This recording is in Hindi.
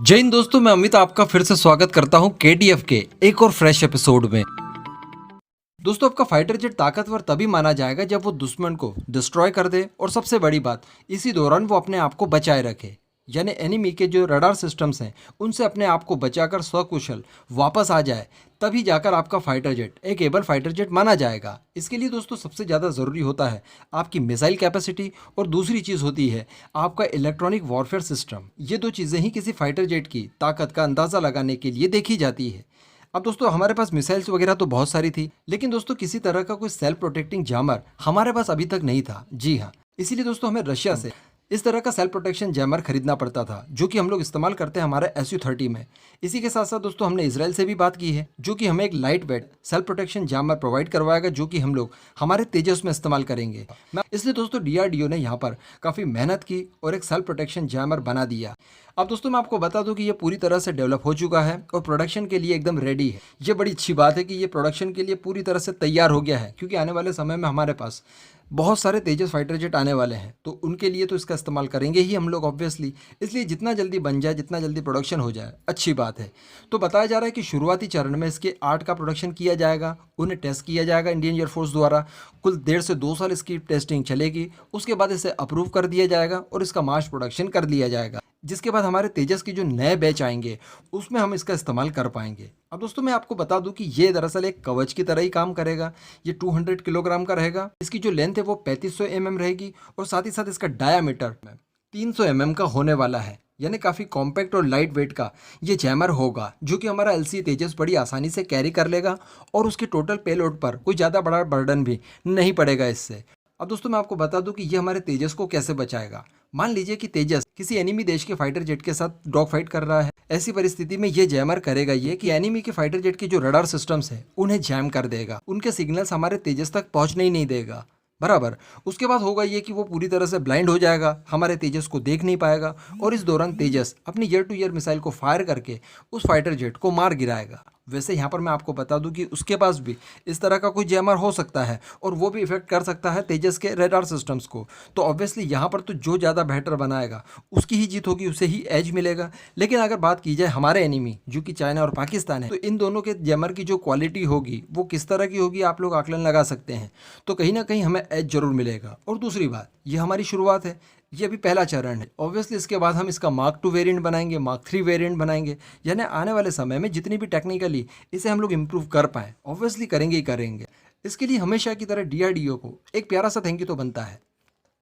जय हिंद दोस्तों, मैं अमित आपका फिर से स्वागत करता हूं केटीएफ के एक और फ्रेश एपिसोड में। दोस्तों, आपका फाइटर जेट ताकतवर तभी माना जाएगा जब वो दुश्मन को डिस्ट्रॉय कर दे और सबसे बड़ी बात, इसी दौरान वो अपने आप को बचाए रखे। यानी एनिमी के जो रडार सिस्टम्स हैं उनसे अपने आप को बचाकर सकुशल वापस आ जाए, तभी जाकर आपका फाइटर जेट एक एबल फाइटर जेट माना जाएगा। इसके लिए दोस्तों सबसे ज़्यादा ज़रूरी होता है आपकी मिसाइल कैपेसिटी, और दूसरी चीज़ होती है आपका इलेक्ट्रॉनिक वॉरफेयर सिस्टम। ये दो चीज़ें ही किसी फाइटर जेट की ताकत का अंदाज़ा लगाने के लिए देखी जाती है। अब दोस्तों, हमारे पास मिसाइल्स वगैरह तो बहुत सारी थी, लेकिन दोस्तों किसी तरह का कोई सेल्फ प्रोटेक्टिंग जामर हमारे पास अभी तक नहीं था। जी हाँ, इसीलिए दोस्तों हमें रशिया से इस तरह का सेल्फ प्रोटेक्शन जैमर खरीदना पड़ता था, जो कि हम लोग इस्तेमाल करते हैं हमारे SU-30 में। इसी के साथ साथ दोस्तों हमने इसराइल से भी बात की है, जो कि हमें एक light weight self protection jammer provide करवाएगा, जो कि हम लोग हमारे तेजस में इस्तेमाल करेंगे। इसलिए दोस्तों DRDO ने यहाँ पर काफ़ी मेहनत की और एक सेल्फ प्रोटेक्शन जैमर बना दिया। अब दोस्तों मैं आपको बता दूं कि ये पूरी तरह से डेवलप हो चुका है और प्रोडक्शन के लिए एकदम रेडी है। ये बड़ी अच्छी बात है कि ये प्रोडक्शन के लिए पूरी तरह से तैयार हो गया है, क्योंकि आने वाले समय में हमारे पास बहुत सारे तेजस फाइटर जेट आने वाले हैं, तो उनके लिए तो इसका इस्तेमाल करेंगे ही हम लोग ऑब्वियसली। इसलिए जितना जल्दी बन जाए, जितना जल्दी प्रोडक्शन हो जाए, अच्छी बात है। तो बताया जा रहा है कि शुरुआती चरण में इसके 8 का प्रोडक्शन किया जाएगा, उन्हें टेस्ट किया जाएगा इंडियन एयरफोर्स द्वारा। कुल 1.5 से 2 साल इसकी टेस्टिंग चलेगी, उसके बाद इसे अप्रूव कर दिया जाएगा और इसका मास प्रोडक्शन कर लिया जाएगा, जिसके बाद हमारे तेजस के जो नए बैच आएंगे उसमें हम इसका इस्तेमाल कर पाएंगे। अब दोस्तों मैं आपको बता दूं कि ये दरअसल एक कवच की तरह ही काम करेगा। ये 200 किलोग्राम का रहेगा, इसकी जो लेंथ है वो 3500 mm रहेगी, और साथ ही साथ इसका डायामीटर 300 mm का होने वाला है। यानी काफ़ी कॉम्पैक्ट और लाइट वेट का ये जैमर होगा, जो कि हमारा LCA तेजस बड़ी आसानी से कैरी कर लेगा, और उसके टोटल पेलोड पर कोई ज़्यादा बड़ा बर्डन भी नहीं पड़ेगा इससे। अब दोस्तों मैं आपको बता दूं कि ये हमारे तेजस को कैसे बचाएगा। मान लीजिए कि तेजस किसी एनिमी देश के फाइटर जेट के साथ डॉग फाइट कर रहा है। ऐसी परिस्थिति में ये जैमर करेगा ये कि एनिमी के फाइटर जेट के जो रडार सिस्टम्स है उन्हें जैम कर देगा, उनके सिग्नल्स हमारे तेजस तक पहुंचने ही नहीं देगा। बराबर। उसके बाद होगा ये कि वो पूरी तरह से ब्लाइंड हो जाएगा, हमारे तेजस को देख नहीं पाएगा, और इस दौरान तेजस अपनी ईयर टू ईयर मिसाइल को फायर करके उस फाइटर जेट को मार गिराएगा। वैसे यहाँ पर मैं आपको बता दूं कि उसके पास भी इस तरह का कोई जैमर हो सकता है, और वो भी इफेक्ट कर सकता है तेजस के रडार सिस्टम्स को। तो ऑब्वियसली यहाँ पर तो जो ज़्यादा बेहतर बनाएगा उसकी ही जीत होगी, उसे ही एज मिलेगा। लेकिन अगर बात की जाए हमारे एनिमी जो कि चाइना और पाकिस्तान है, तो इन दोनों के जैमर की जो क्वालिटी होगी वो किस तरह की होगी आप लोग आकलन लगा सकते हैं। तो कहीं ना कहीं हमें एज जरूर मिलेगा। और दूसरी बात, ये हमारी शुरुआत है, ये अभी पहला चरण है। ऑब्वियसली इसके बाद हम इसका Mark 2 वेरिएंट बनाएंगे, Mark 3 वेरिएंट बनाएंगे। यानी आने वाले समय में जितनी भी टेक्निकली इसे हम लोग इम्प्रूव कर पाएँ, ऑब्वियसली करेंगे ही करेंगे। इसके लिए हमेशा की तरह DRDO को एक प्यारा सा थैंक यू तो बनता है।